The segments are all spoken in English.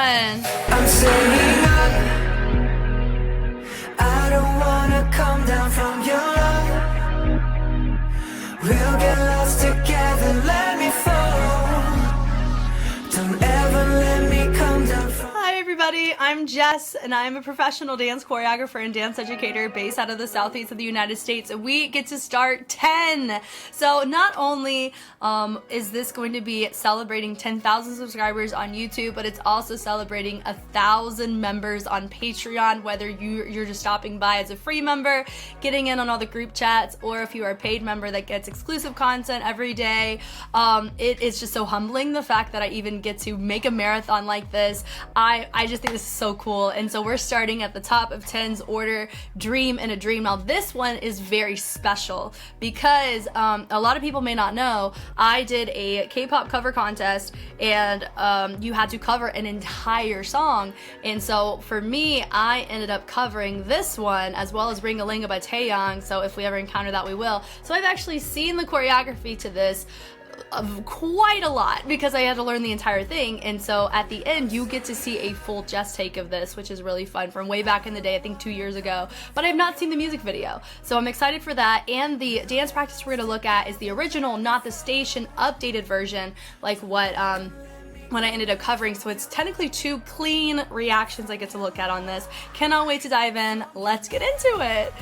on. I'm staying up. I don't wanna come down from your love. We'll get lost together, let me fall. Don't ever let me come down from. Hi everybody, I'm Jess and I'm a professional dance choreographer and dance educator based out of the southeast of the United States, and we get to start 10. So not only is this going to be celebrating 10,000 subscribers on YouTube, but it's also celebrating 1,000 members on Patreon, whether you're just stopping by as a free member, getting in on all the group chats, or if you are a paid member that gets exclusive content every day. It is just so humbling, the fact that I even get to make a marathon like this. I just think this is so cool. And so we're starting at the top of 10's order, Dream in a Dream. Now this one is very special because a lot of people may not know, I did a K-pop cover contest, and you had to cover an entire song. And so for me, I ended up covering this one as well as Ring a Linga by Taeyang. So if we ever encounter that, we will. So I've actually seen the choreography to this quite a lot because I had to learn the entire thing. And so at the end you get to see a full Jess take of this, which is really fun, from way back in the day, I think 2 years ago, but I have not seen the music video, so I'm excited for that. And the dance practice we're gonna look at is the original, not the station updated version, like what when I ended up covering. So it's technically 2 clean reactions I get to look at on this. Cannot wait to dive in. Let's get into it.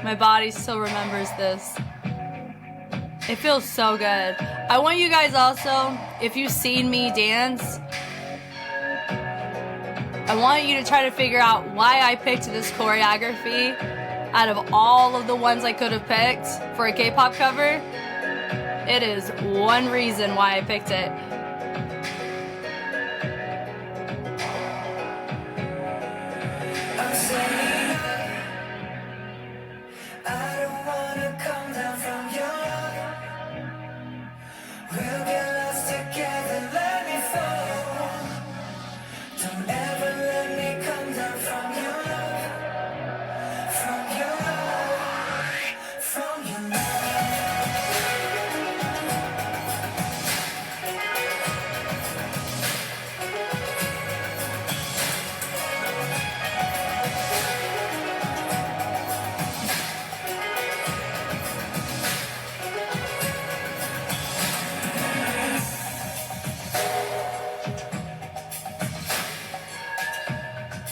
My body still remembers this. It feels so good. I want you guys also, if you've seen me dance, I want you to try to figure out why I picked this choreography out of all of the ones I could have picked for a K-pop cover. It is one reason why I picked it. I'm staying up. I don't wanna come down from your love. We'll get lost together, let me fall. Don't ever let me come down from your love. From your love. From your love.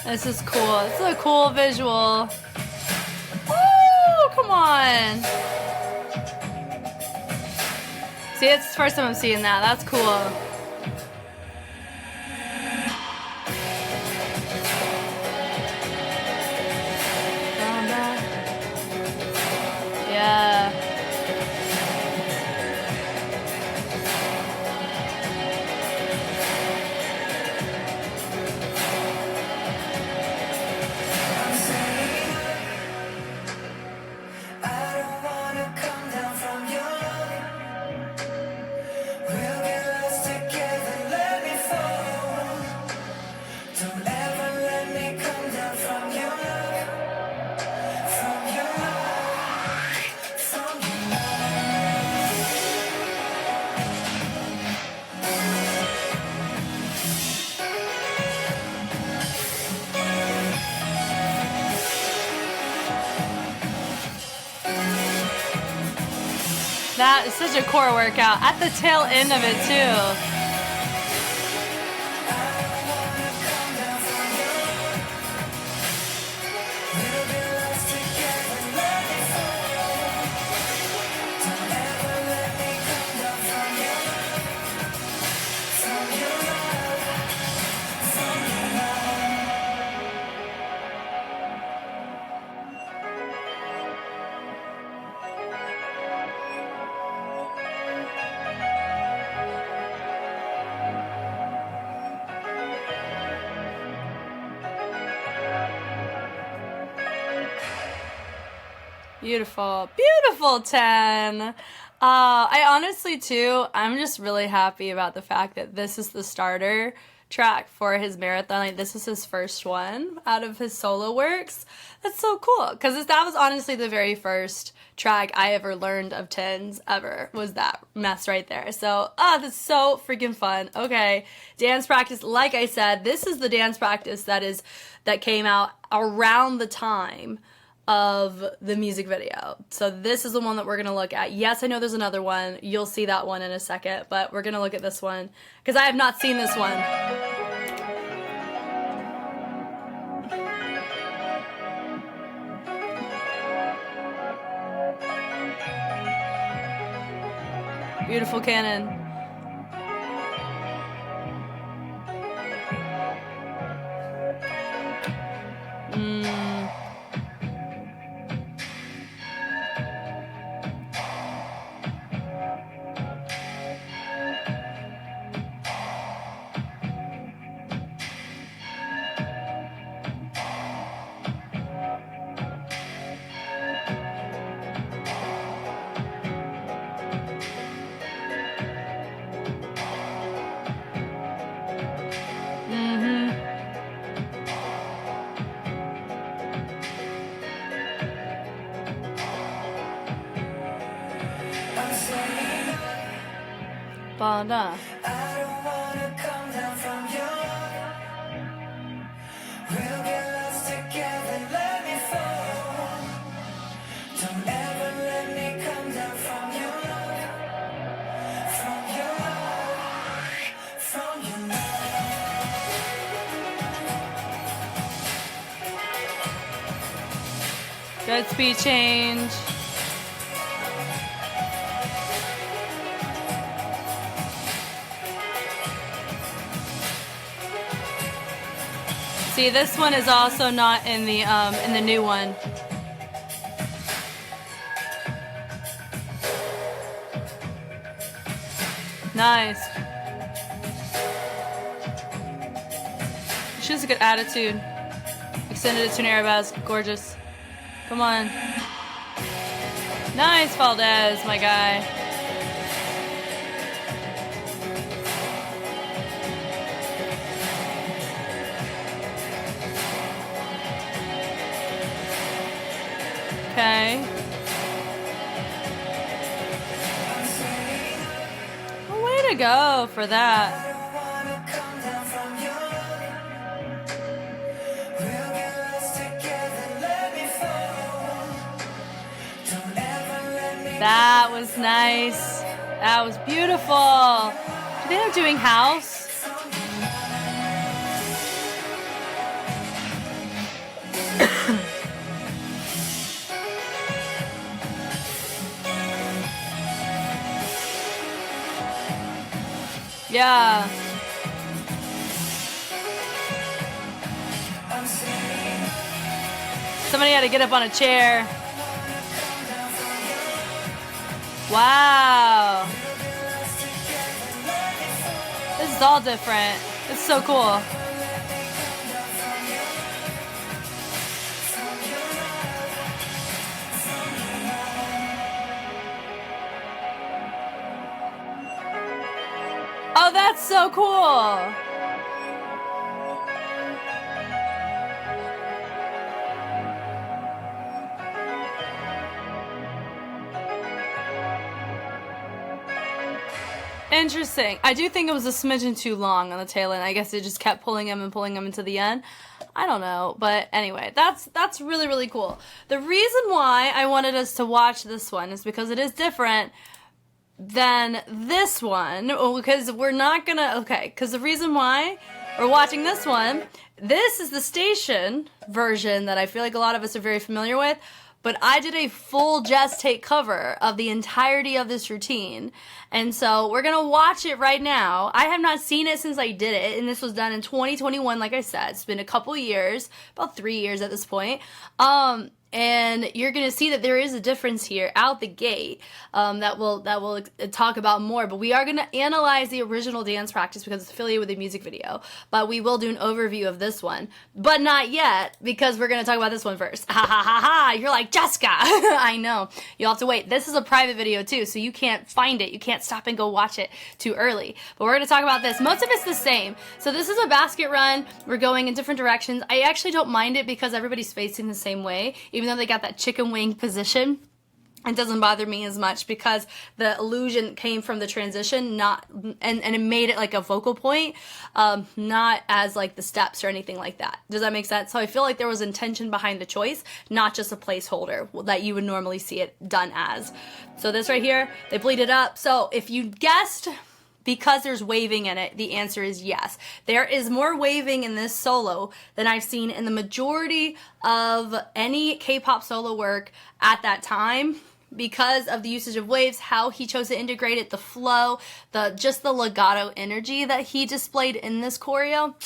This is cool. It's a cool visual. Woo! Come on. See, it's the first time I'm seeing that. That's cool. Yeah. I don't wanna come down from your love. We'll get lost together, let me fall. Don't ever let me come down from your love. From your love. From your That is such a core workout. At the tail end of it too. we'll get lost together, let me fall. Don't ever let me come down from your love. From your love. From your love. Beautiful, beautiful 10. I honestly, too, I'm just really happy about the fact that this is the starter track for his marathon. Like, this is his first one out of his solo works. That's so cool, because that was honestly the very first track I ever learned of 10s ever, was that mess right there. So, that's so freaking fun. Okay, dance practice, like I said, this is the dance practice that came out around the time of the music video. So this is the one that we're gonna look at. Yes, I know there's another one. You'll see that one in a second, but we're gonna look at this one because I have not seen this one. Beautiful cannon. Bada. I don't wanna come down from you. We'll get lost together, let me fall. Don't ever let me come down from you. From you, from you. Good speed change. See, this one is also not in the new one. Nice. She has a good attitude. Extended it to an Arabesque. Gorgeous. Come on. Nice, Valdez, my guy. Okay. Well, way to go for that. I don't wanna come down from you. We'll get lost together, let me fall. Don't ever let me. That was nice. That was beautiful. Do they have doing house? Yeah. Somebody had to get up on a chair. Wow. This is all different. It's so cool. Oh, that's so cool. Interesting. I do think it was a smidgen too long on the tail end. I guess it just kept pulling him and pulling him into the end. I don't know, but anyway, that's really, really cool. The reason why I wanted us to watch this one is because it is different than this one, because we're not gonna, okay, because the reason why we're watching this one, this is the station version that I feel like a lot of us are very familiar with, but I did a full Jess take cover of the entirety of this routine, and so we're gonna watch it right now. I have not seen it since I did it, and this was done in 2021, like I said. It's been a couple years, about 3 years at this point. And you're going to see that there is a difference here out the gate that we'll talk about more. But we are going to analyze the original dance practice because it's affiliated with the music video. But we will do an overview of this one. But not yet, because we're going to talk about this one first. Ha ha ha ha! You're like, Jessica! I know. You'll have to wait. This is a private video too, so you can't find it. You can't stop and go watch it too early. But we're going to talk about this. Most of it's the same. So this is a basket run. We're going in different directions. I actually don't mind it because everybody's facing the same way. Even though they got that chicken wing position, it doesn't bother me as much because the illusion came from the transition, and it made it like a focal point, not as like the steps or anything like that. Does that make sense? So I feel like there was intention behind the choice, not just a placeholder that you would normally see it done as. So this right here, they bleed it up. So if you guessed, because there's waving in it, the answer is yes. There is more waving in this solo than I've seen in the majority of any K-pop solo work at that time because of the usage of waves, how he chose to integrate it, the flow, just the legato energy that he displayed in this choreo.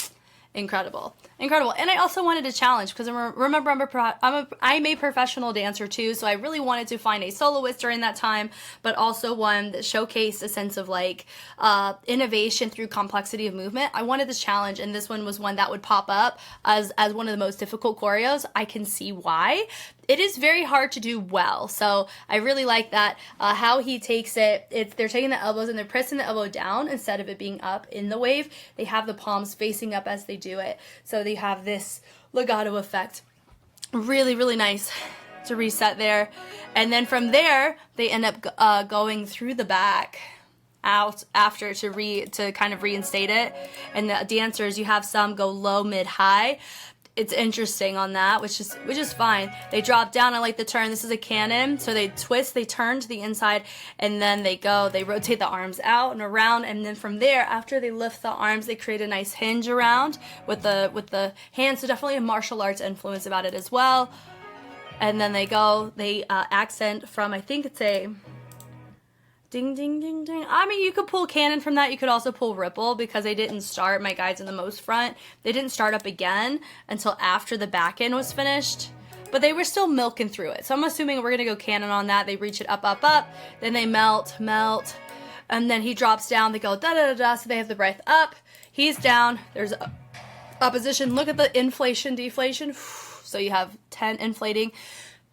Incredible. Incredible. And I also wanted to challenge because remember I'm a professional dancer too, so I really wanted to find a soloist during that time, but also one that showcased a sense of like innovation through complexity of movement. I wanted this challenge, and this one was one that would pop up as one of the most difficult choreos. I can see why. It is very hard to do well, so I really like that. How he takes it, they're taking the elbows and they're pressing the elbow down instead of it being up in the wave. They have the palms facing up as they do it, so they have this legato effect. Really, really nice to reset there. And then from there, they end up going through the back out after to kind of reinstate it. And the dancers, you have some go low, mid, high. It's interesting on that, which is fine. They drop down. I like the turn. This is a cannon, so they twist, they turn to the inside, and then they rotate the arms out and around, and then from there, after they lift the arms, they create a nice hinge around with the hands. So definitely a martial arts influence about it as well. And then they accent from, I think it's a ding, ding, ding, ding. I mean, you could pull cannon from that. You could also pull ripple because they didn't start, my guides in the most front, they didn't start up again until after the back end was finished. But they were still milking through it. So I'm assuming we're going to go cannon on that. They reach it up, up, up. Then they melt. And then he drops down. They go da-da-da-da. So they have the breath up. He's down. There's opposition. Look at the inflation, deflation. So you have 10 inflating.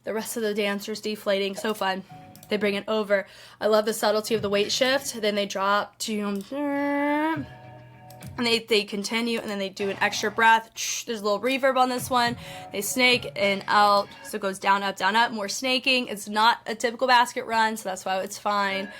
The rest of the dancers deflating. So fun. They bring it over. I love the subtlety of the weight shift. Then they drop. And they continue, and then they do an extra breath. There's a little reverb on this one. They snake and out. So it goes down, up, more snaking. It's not a typical basket run, so that's why it's fine.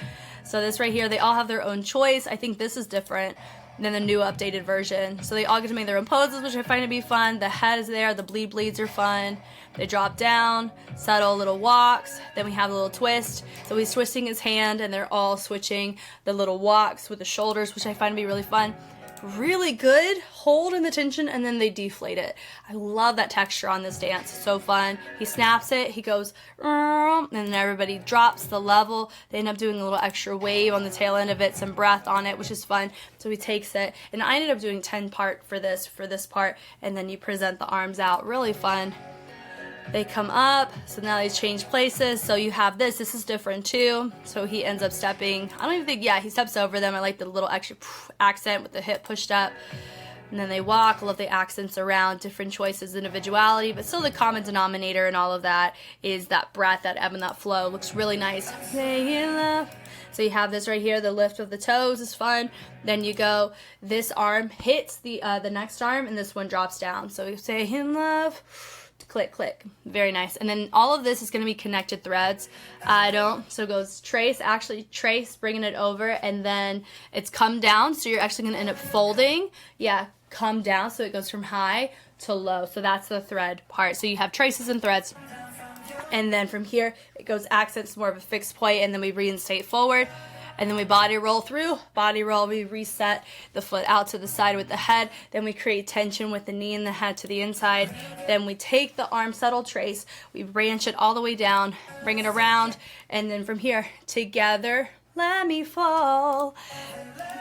So this right here, they all have their own choice. I think this is different than the new updated version. So they all get to make their own poses, which I find to be fun. The head is there. The bleeds are fun. They drop down, subtle little walks. Then we have a little twist. So he's twisting his hand, and they're all switching the little walks with the shoulders, which I find to be really fun. Really good hold in the tension, and then they deflate it. I love that texture on this dance. So fun. He snaps it, he goes, and then everybody drops the level. They end up doing a little extra wave on the tail end of it, some breath on it, which is fun. So he takes it, and I ended up doing 10 part for this part, and then you present the arms out. Really fun. They come up, so now they change places. So you have this is different too. So he ends up stepping, I don't even think, yeah, he steps over them. I like the little extra accent with the hip pushed up. And then they walk. I love the accents around, different choices, individuality, but still the common denominator in all of that is that breath, that ebb and that flow. Looks really nice. Say in love. So you have this right here, the lift of the toes is fun. Then you go, this arm hits the next arm, and this one drops down. So you say in love. Click, click. Very nice. And then all of this is going to be connected threads. So it goes trace, bringing it over, and then it's come down, so you're actually going to end up folding. Yeah, come down, so it goes from high to low. So that's the thread part. So you have traces and threads. And then from here, it goes accents, more of a fixed point, and then we reinstate forward. And then we body roll through. Body roll, we reset the foot out to the side with the head. Then we create tension with the knee and the head to the inside. Then we take the arm subtle trace. We branch it all the way down, bring it around. And then from here, together, let me fall.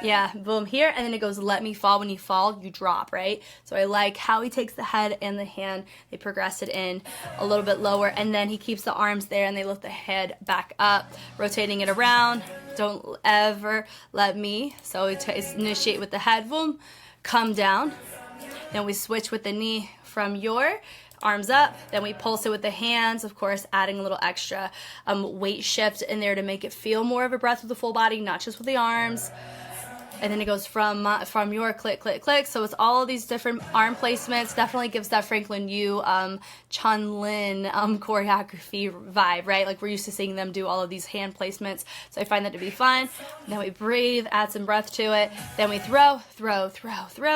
Yeah, boom, here, and then it goes let me fall. When you fall, you drop, right? So I like how he takes the head and the hand, they progress it in a little bit lower, and then he keeps the arms there and they lift the head back up, rotating it around. Don't ever let me. So we initiate with the head, boom, come down. Then we switch with the knee from your arms up, then we pulse it with the hands, of course, adding a little extra weight shift in there to make it feel more of a breath with the full body, not just with the arms. And then it goes from your click, click, click. So it's all of these different arm placements. Definitely gives that Franklin Yu, Chun-Lin choreography vibe, right? Like we're used to seeing them do all of these hand placements. So I find that to be fun. Then we breathe, add some breath to it. Then we throw,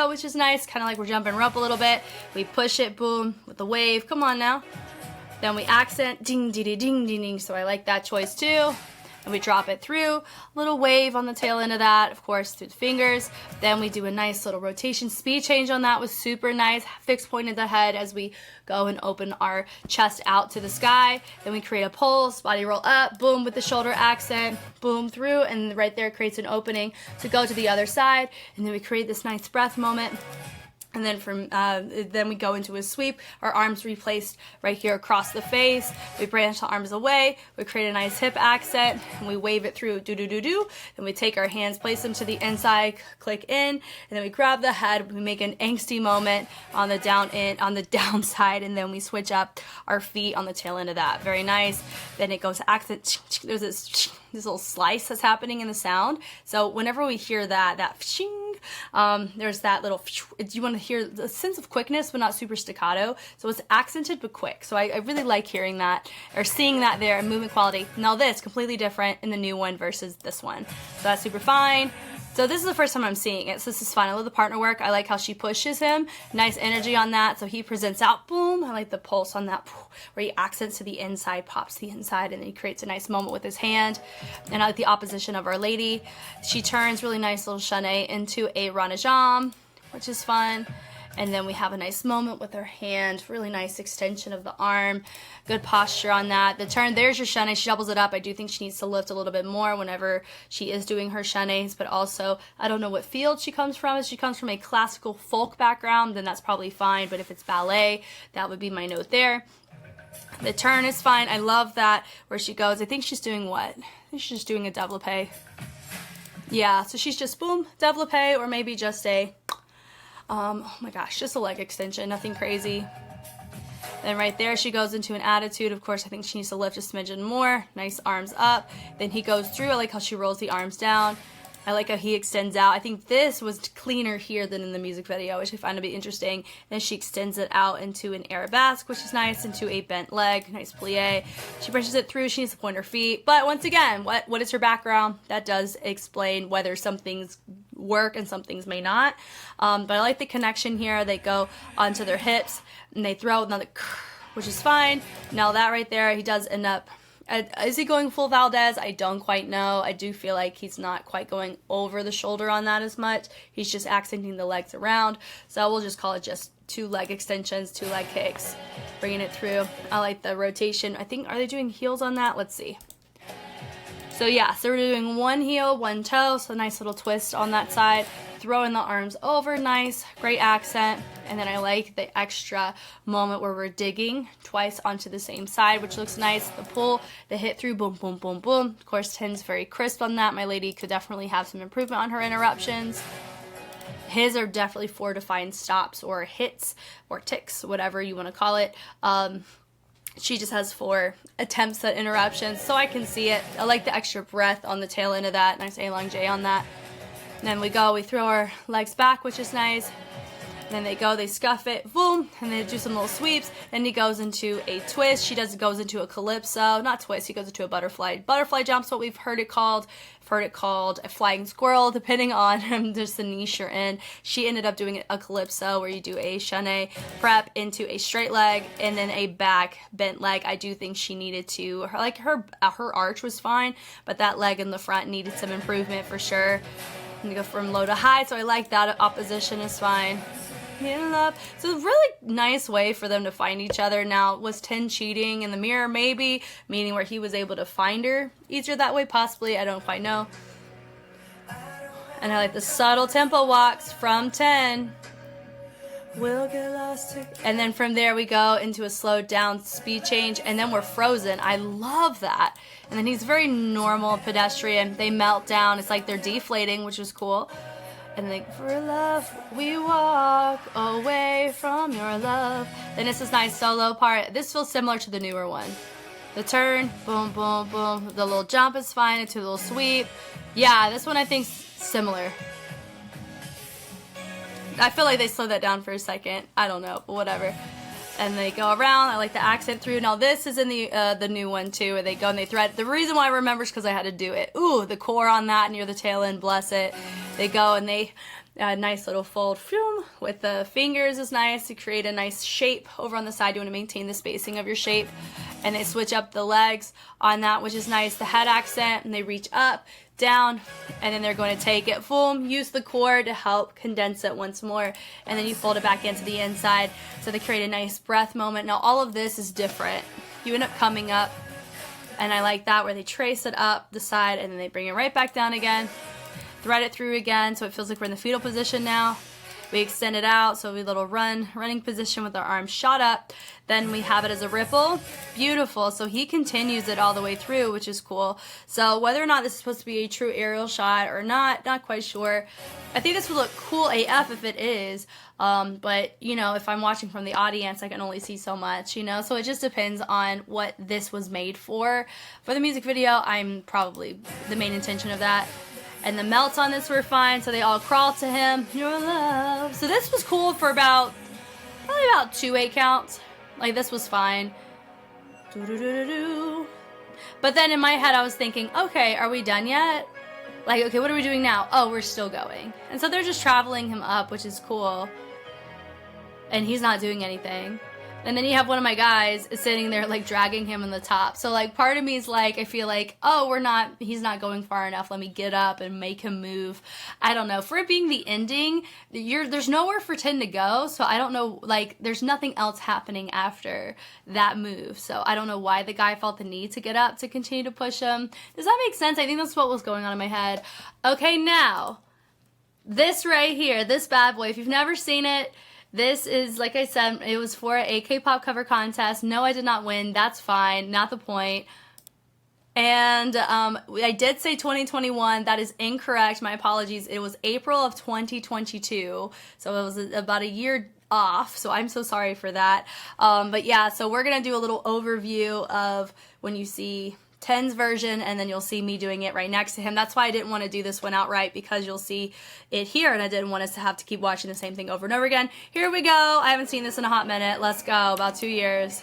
which is nice. Kind of like we're jumping rope a little bit. We push it, boom, with the wave. Come on now. Then we accent, ding, ding, ding, ding, ding. So I like that choice too. And we drop it through, little wave on the tail end of that, of course, through the fingers. Then we do a nice little rotation. Speed change on that was super nice. Fixed point of the head as we go and open our chest out to the sky. Then we create a pulse, body roll up, boom, with the shoulder accent, boom, through, and right there creates an opening to go to the other side. And then we create this nice breath moment. And then then we go into a sweep. Our arms replaced right here across the face. We branch the arms away. We create a nice hip accent, and we wave it through, do do do do. Then we take our hands, place them to the inside, click in, and then we grab the head. We make an angsty moment on the downside, and then we switch up our feet on the tail end of that. Very nice. Then it goes accent. There's this little slice that's happening in the sound. So whenever we hear that shing, there's that little, you want to hear the sense of quickness but not super staccato, so it's accented but quick. So I really like hearing that or seeing that there in movement quality. Now this completely different in the new one versus this one, so that's super fine. So this is the first time I'm seeing it, so this is fun. I love the partner work. I like how she pushes him. Nice energy on that. So he presents out, boom. I like the pulse on that, where he accents to the inside, pops the inside, and then he creates a nice moment with his hand. And I like the opposition of Our Lady. She turns really nice little chaîné into a ranajam, which is fun. And then we have a nice moment with her hand, really nice extension of the arm, good posture on that. The turn, there's your chaîné, she doubles it up. I do think she needs to lift a little bit more whenever she is doing her chaînés, but also, I don't know what field she comes from. If she comes from a classical folk background, then that's probably fine, but if it's ballet, that would be my note there. The turn is fine. I love that, where she goes. I think she's doing what? I think she's just doing a développé. Yeah, so she's just, boom, développé, or maybe just a... oh my gosh, just a leg extension, nothing crazy. Then right there, she goes into an attitude. Of course, I think she needs to lift a smidgen more. Nice arms up. Then he goes through. I like how she rolls the arms down. I like how he extends out. I think this was cleaner here than in the music video, which I find to be interesting. Then she extends it out into an arabesque, which is nice, into a bent leg, nice plie. She pushes it through. She needs to point her feet. But once again, what is her background? That does explain whether some things work and some things may not. But I like the connection here. They go onto their hips and they throw another, which is fine. Now that right there, he does end up... Is he going full Valdez? I don't quite know. I do feel like he's not quite going over the shoulder on that as much. He's just accenting the legs around. So we'll just call it just 2 leg extensions, 2 leg kicks, bringing it through. I like the rotation. I think, are they doing heels on that? Let's see. So yeah, so we're doing 1 heel, 1 toe, so a nice little twist on that side. Throwing the arms over, nice, great accent. And then I like the extra moment where we're digging twice onto the same side, which looks nice. The pull, the hit through, boom, boom, boom, boom. Of course, 10's very crisp on that. My lady could definitely have some improvement on her interruptions. His are definitely 4 defined stops or hits or ticks, whatever you want to call it. She just has 4 attempts at interruptions, so I can see it. I like the extra breath on the tail end of that. Nice elongé on that. And then we throw our legs back, which is nice. And then they scuff it, boom, and they do some little sweeps. Then he goes into a twist. She goes into a calypso, not twist, he goes into a butterfly. Butterfly jump's what we've heard it called. I've heard it called a flying squirrel, depending on just the niche you're in. She ended up doing a calypso, where you do a chaîné prep into a straight leg and then a back bent leg. I do think she needed to, her arch was fine, but that leg in the front needed some improvement for sure. And go from low to high, so I like that. Opposition is fine. in love. So it's a really nice way for them to find each other. Now, was 10 cheating in the mirror? Maybe, meaning where he was able to find her easier that way? Possibly, I don't quite know. And I like the subtle tempo walks from 10. We'll get lost. And then from there we go into a slowed down speed change, and then we're frozen. I love that. And then he's very normal pedestrian. They melt down. It's like they're deflating, which is cool. And then for love, we walk away from your love. Then it's this nice solo part. This feels similar to the newer one. The turn, boom, boom, boom. The little jump is fine into a little sweep. Yeah, this one I think's similar. I feel like they slowed that down for a second. I don't know, but whatever. And they go around. I like the accent through. Now this is in the new one too, where they go and they thread. The reason why I remember is because I had to do it. Ooh, the core on that near the tail end, bless it. They go and they nice little fold with the fingers is nice to create a nice shape over on the side. You want to maintain the spacing of your shape. And they switch up the legs on that, which is nice. The head accent, and they reach up, down, and then they're going to take it, boom, use the core to help condense it once more, and then you fold it back into the inside, so they create a nice breath moment. Now all of this is different. You end up coming up, and I like that, where they trace it up the side, and then they bring it right back down again, thread it through again, so it feels like we're in the fetal position now. We extend it out, so we little running position with our arms shot up. Then we have it as a ripple. Beautiful. So he continues it all the way through, which is cool. So whether or not this is supposed to be a true aerial shot or not quite sure. I think this would look cool AF if it is. But, you know, if I'm watching from the audience, I can only see so much, you know. So it just depends on what this was made for. For the music video, I'm probably the main intention of that. And the melts on this were fine, so they all crawl to him. Your love. So this was cool for probably about 2 8 counts. Like, this was fine. But then in my head, I was thinking, okay, are we done yet? Like, okay, what are we doing now? Oh, we're still going. And so they're just traveling him up, which is cool. And he's not doing anything. And then you have one of my guys is sitting there, like, dragging him in the top. So, like, part of me is like, I feel like, oh, he's not going far enough. Let me get up and make him move. I don't know. For it being the ending, there's nowhere for 10 to go. So I don't know, like, there's nothing else happening after that move. So I don't know why the guy felt the need to get up to continue to push him. Does that make sense? I think that's what was going on in my head. Okay, now, this right here, this bad boy, if you've never seen it, this is, like I said, it was for a K-pop cover contest. No, I did not win. That's fine. Not the point. And I did say 2021. That is incorrect. My apologies. It was April of 2022. So it was about a year off. So I'm so sorry for that. But yeah, so we're going to do a little overview of when you see 10's version, and then you'll see me doing it right next to him. That's why I didn't want to do this one outright, because you'll see it here, and I didn't want us to have to keep watching the same thing over and over again. Here we go. I haven't seen this in a hot minute. Let's go. About 2 years.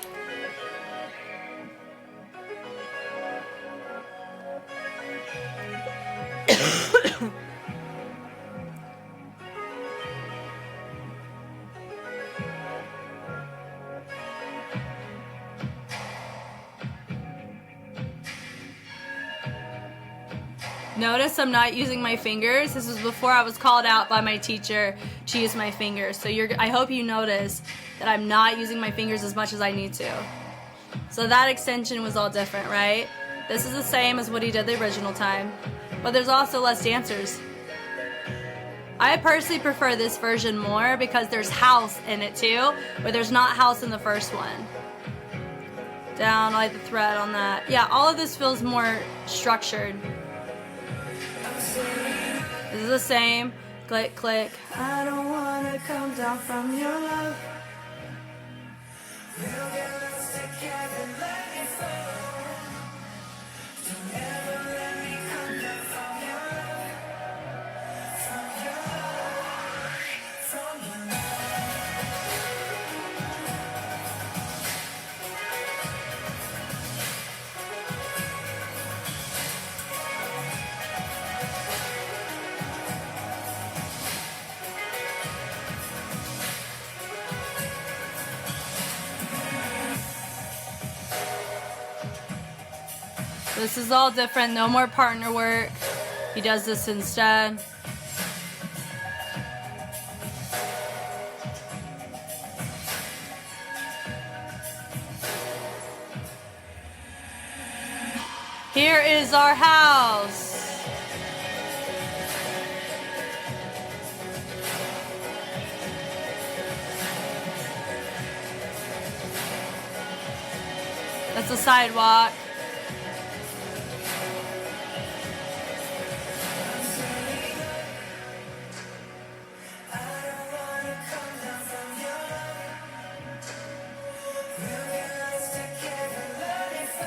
Notice I'm not using my fingers. This was before I was called out by my teacher to use my fingers. So I hope you notice that I'm not using my fingers as much as I need to. So that extension was all different, right? This is the same as what he did the original time. But there's also less dancers. I personally prefer this version more because there's house in it too, but there's not house in the first one. Down, I like the thread on that. Yeah, all of this feels more structured. This is the same. Click, click. I don't want to come down from your love. We'll get lost together, let me fall. Don't ever let me come down from your love. From your love. From your love. This is all different. No more partner work. He does this instead. Here is our house. That's a sidewalk.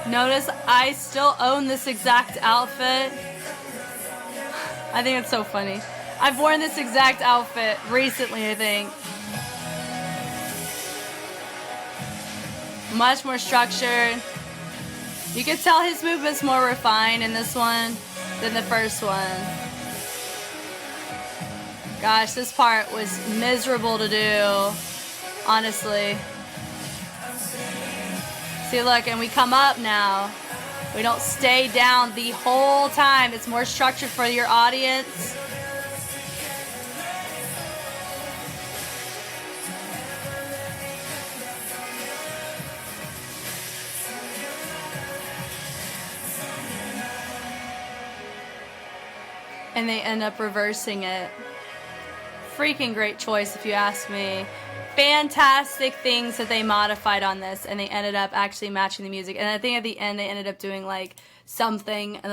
Notice I still own this exact outfit. I think it's so funny. I've worn this exact outfit recently, I think. Much more structured. You can tell his movement's more refined in this one than the first one. Gosh, this part was miserable to do, honestly. See, look, and we come up now. We don't stay down the whole time. It's more structured for your audience. And they end up reversing it. Freaking great choice, if you ask me. Fantastic things that they modified on this, and they ended up actually matching the music. And I think at the end they ended up doing like something, and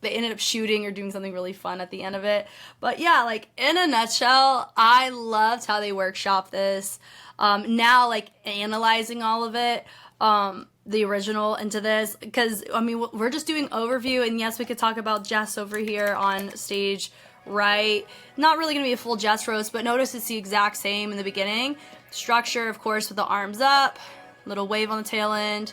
they ended up shooting or doing something really fun at the end of it. But yeah, like in a nutshell, I loved how they workshopped this. Now, like analyzing all of it, the original into this, because I mean we're just doing overview, and yes, we could talk about Jess over here on stage. Right, not really gonna be a full Jess roast, but notice it's the exact same in the beginning. Structure, of course, with the arms up, little wave on the tail end.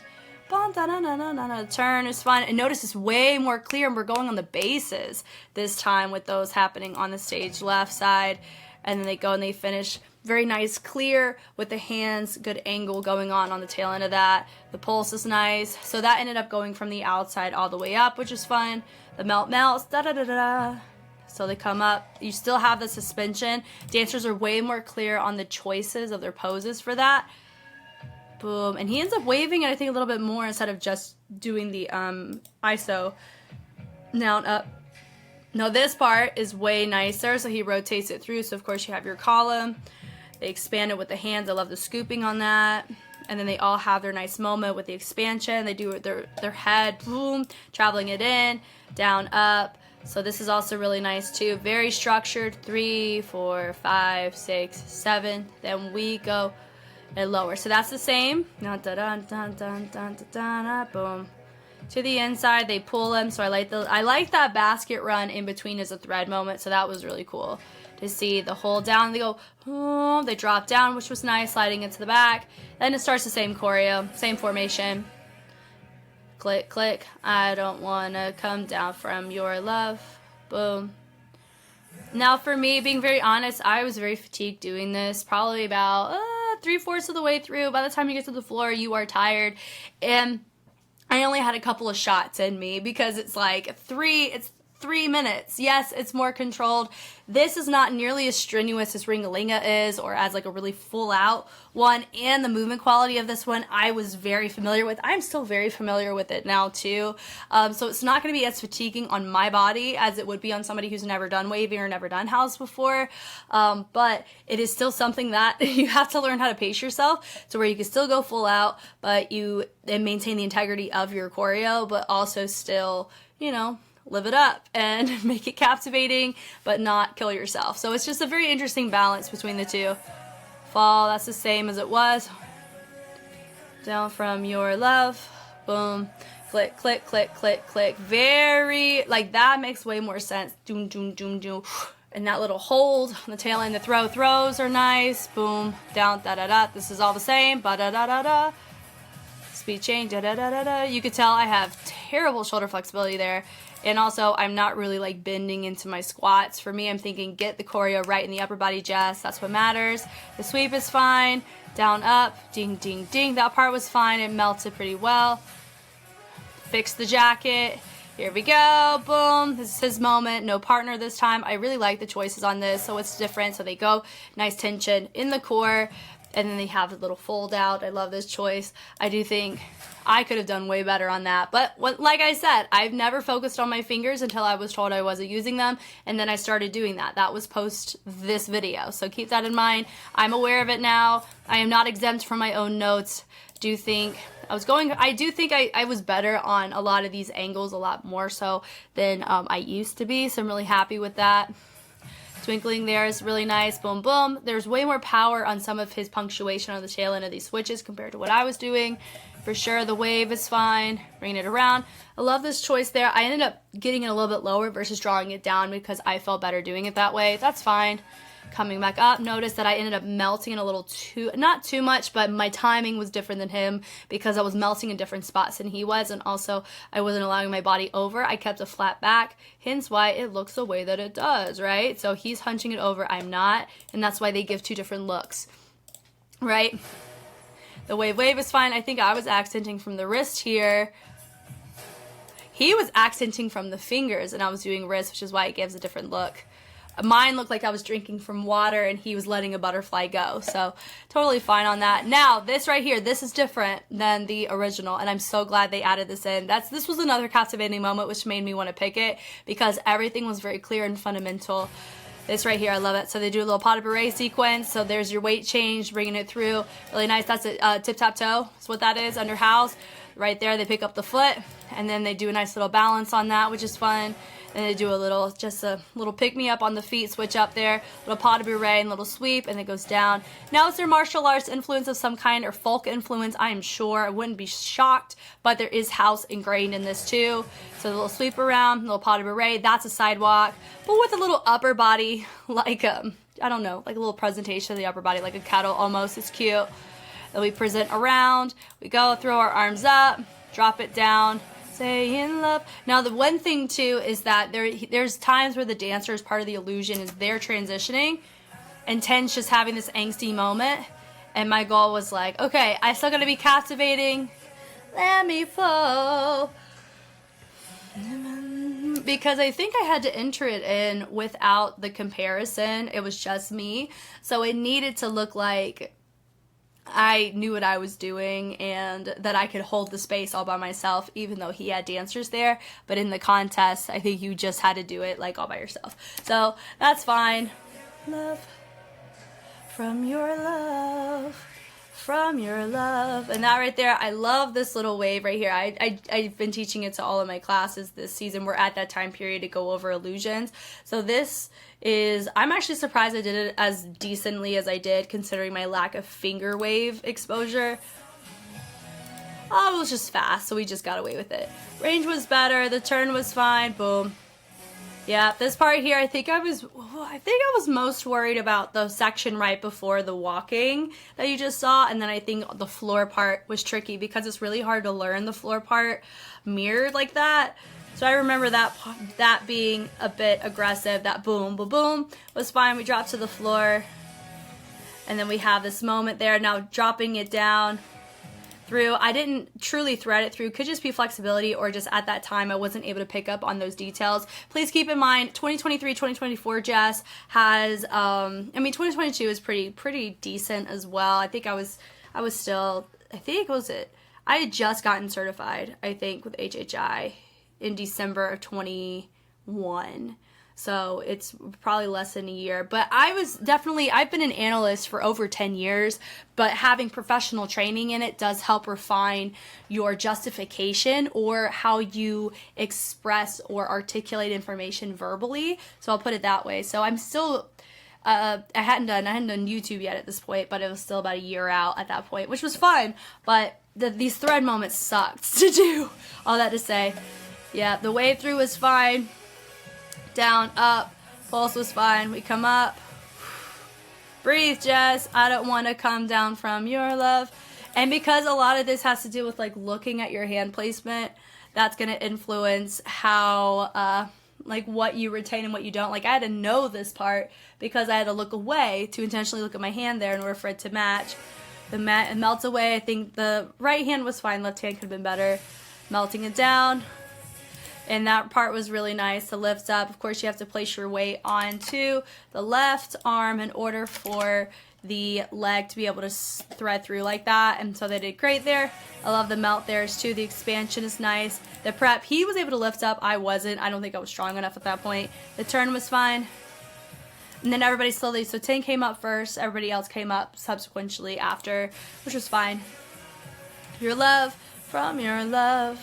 Turn is fun, and notice it's way more clear, and we're going on the bases this time with those happening on the stage left side, and then they go and they finish very nice, clear with the hands, good angle going on the tail end of that. The pulse is nice, so that ended up going from the outside all the way up, which is fun. The melts, da da da da da. So they come up, you still have the suspension. Dancers are way more clear on the choices of their poses for that. Boom, and he ends up waving it, I think, a little bit more instead of just doing the ISO down, up. Now this part is way nicer, so he rotates it through, so of course you have your column. They expand it with the hands, I love the scooping on that. And then they all have their nice moment with the expansion. They do their head, boom, traveling it in, down, up. So this is also really nice too. Very structured. 3, 4, 5, 6, 7. Then we go and lower. So that's the same. Boom. To the inside, they pull them. So I like that basket run in between as a thread moment. So that was really cool to see the hold down. They go, boom, they drop down, which was nice, sliding into the back. Then it starts the same choreo, same formation. Click, click, I don't want to come down from your love. Boom. Now for me, being very honest, I was very fatigued doing this. Probably about 3/4 of the way through. By the time you get to the floor, you are tired. And I only had a couple of shots in me because it's like 3 minutes. Yes, it's more controlled. This is not nearly as strenuous as Ringalinga is, or as like a really full out one. And the movement quality of this one, I was very familiar with. I'm still very familiar with it now too. So it's not going to be as fatiguing on my body as it would be on somebody who's never done waving or never done house before. But it is still something that you have to learn how to pace yourself to where you can still go full out, but and maintain the integrity of your choreo, but also still, live it up and make it captivating, but not kill yourself. So it's just a very interesting balance between the two. Fall, that's the same as it was. Down from your love. Boom. Click, click, click, click, click. Very, that makes way more sense. Doom, doom, doom, doom. And that little hold on the tail end, the throws are nice. Boom. Down, da-da-da. This is all the same. Ba-da-da-da-da. Speed change, da-da-da-da-da. You could tell I have terrible shoulder flexibility there. And also, I'm not really bending into my squats. For me, I'm thinking get the choreo right in the upper body, Jess. That's what matters. The sweep is fine. Down, up, ding, ding, ding. That part was fine. It melted pretty well. Fix the jacket. Here we go. Boom. This is his moment. No partner this time. I really like the choices on this, so it's different. So they go nice tension in the core. And then they have a little fold out. I love this choice. I do think I could have done way better on that. But like I said, I've never focused on my fingers until I was told I wasn't using them. And then I started doing that. That was post this video. So keep that in mind. I'm aware of it now. I am not exempt from my own notes. I do think I was better on a lot of these angles, a lot more so than I used to be. So I'm really happy with that. Twinkling there is really nice. Boom, boom. There's way more power on some of his punctuation on the tail end of these switches compared to what I was doing. For sure, the wave is fine. Bringing it around. I love this choice there. I ended up getting it a little bit lower versus drawing it down because I felt better doing it that way. That's fine. Coming back up, notice that I ended up melting a little not too much, but my timing was different than him because I was melting in different spots than he was, and also I wasn't allowing my body over. I kept a flat back, hence why it looks the way that it does, right? So he's hunching it over, I'm not, and that's why they give two different looks, right? The wave is fine. I think I was accenting from the wrist here. He was accenting from the fingers, and I was doing wrist, which is why it gives a different look. Mine looked like I was drinking from water and he was letting a butterfly go. So totally fine on that. Now, this right here, this is different than the original, and I'm so glad they added this in. This was another captivating moment which made me want to pick it because everything was very clear and fundamental. This right here, I love it. So they do a little pas de bourrée sequence. So there's your weight change, bringing it through. Really nice. That's a tip-tap-toe. That's what that is, under house. Right there, they pick up the foot, and then they do a nice little balance on that, which is fun. And they do just a little pick-me-up on the feet, switch up there, little pas de bourrée and little sweep, and it goes down. Now, is there martial arts influence of some kind or folk influence? I am sure. I wouldn't be shocked, but there is house ingrained in this too. So the little sweep around, little pas de bourrée, that's a sidewalk, but with a little upper body, like, I don't know, like a little presentation of the upper body, like a kettle almost. It's cute. Then we present around, we go, throw our arms up, drop it down, say in love. Now the one thing too is that there's times where the dancer, as part of the illusion, is they're transitioning and Ten's just having this angsty moment, and my goal was like, okay, I still gotta be captivating, let me flow, because I think I had to enter it in without the comparison. It was just me, so it needed to look like I knew what I was doing and that I could hold the space all by myself, even though he had dancers there. But in the contest, I think you just had to do it like all by yourself. So that's fine. Love from your love. From your love. And that right there, I love this little wave right here. I've been teaching it to all of my classes this season. We're at that time period to go over illusions. So this is, I'm actually surprised I did it as decently as I did, considering my lack of finger wave exposure. Oh, it was just fast, so we just got away with it. Range was better, the turn was fine, boom. Yeah, this part here, I think I was most worried about the section right before the walking that you just saw, and then I think the floor part was tricky because it's really hard to learn the floor part mirrored like that. So I remember that being a bit aggressive. That boom, boom, boom was fine. We dropped to the floor, and then we have this moment there. Now dropping it down through. I didn't truly thread it through. Could just be flexibility, or just at that time I wasn't able to pick up on those details. Please keep in mind 2023, 2024 Jess has, I mean 2022 is pretty decent as well. I think I had just gotten certified, I think, with HHI in December of 21. So it's probably less than a year. But I've been an analyst for over 10 years, but having professional training in it does help refine your justification or how you express or articulate information verbally. So I'll put it that way. So I'm still, I hadn't done YouTube yet at this point, but it was still about a year out at that point, which was fun. But these thread moments sucked to do. All that to say, yeah, the wave through was fine. Down, up, pulse was fine. We come up. Breathe, Jess. I don't want to come down from your love. And because a lot of this has to do with like looking at your hand placement, that's going to influence how, like what you retain and what you don't. Like I had to know this part because I had to look away to intentionally look at my hand there in order for it to match. It melts away. I think the right hand was fine. Left hand could have been better. Melting it down. And that part was really nice to lift up. Of course, you have to place your weight onto the left arm in order for the leg to be able to thread through like that. And so they did great there. I love the melt there too. The expansion is nice. The prep, he was able to lift up. I wasn't. I don't think I was strong enough at that point. The turn was fine. And then everybody slowly, so 10 came up first. Everybody else came up subsequently after, which was fine. Your love from your love.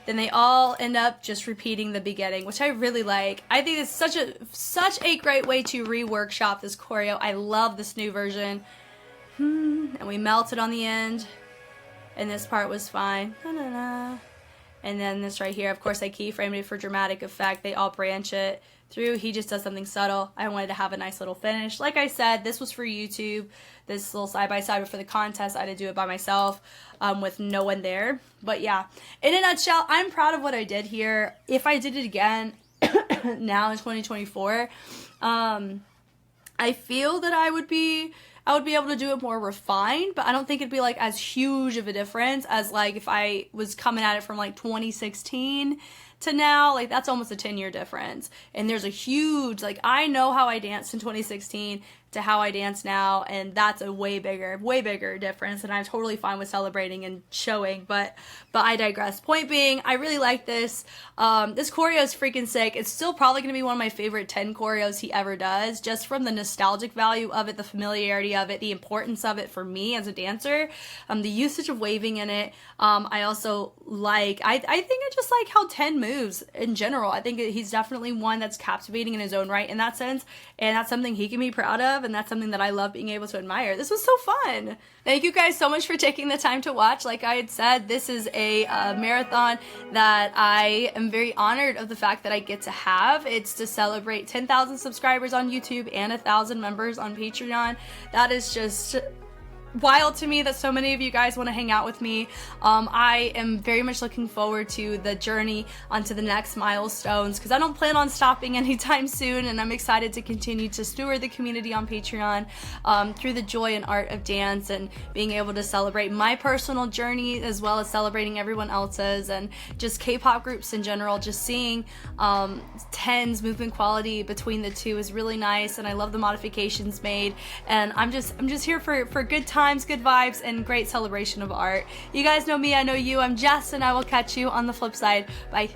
Then they all end up just repeating the beginning, which I really like. I think it's such a great way to re-workshop this choreo. I love this new version. And we melted on the end. And this part was fine. Na-na-na. And then this right here, of course, I keyframed it for dramatic effect. They all branch it through. He just does something subtle. I wanted to have a nice little finish. Like I said, this was for YouTube. This little side-by-side, but for the contest, I had to do it by myself with no one there. But yeah, in a nutshell, I'm proud of what I did here. If I did it again now in 2024, I feel that I would be able to do it more refined, but I don't think it'd be like as huge of a difference as like if I was coming at it from like 2016 to now. Like that's almost a 10-year difference. And there's a huge, like I know how I danced in 2016 to how I dance now, and that's a way bigger difference, and I'm totally fine with celebrating and showing, but I digress. Point being, I really like this. This choreo is freaking sick. It's still probably going to be one of my favorite 10 choreos he ever does, just from the nostalgic value of it, the familiarity of it, the importance of it for me as a dancer, the usage of waving in it. I also like, I think I just like how 10 moves in general. I think he's definitely one that's captivating in his own right in that sense, and that's something he can be proud of, and that's something that I love being able to admire. This was so fun. Thank you guys so much for taking the time to watch. Like I had said, this is a marathon that I am very honored of the fact that I get to have. It's to celebrate 10,000 subscribers on YouTube and 1,000 members on Patreon. That is just wild to me that so many of you guys want to hang out with me. I am very much looking forward to the journey onto the next milestones, because I don't plan on stopping anytime soon, and I'm excited to continue to steward the community on Patreon through the joy and art of dance, and being able to celebrate my personal journey as well as celebrating everyone else's, and just K-pop groups in general. Just seeing 10's movement quality between the two is really nice, and I love the modifications made, and I'm just here for good times, good vibes, and great celebration of art. You guys know me, I know you. I'm Jess, and I will catch you on the flip side. Bye.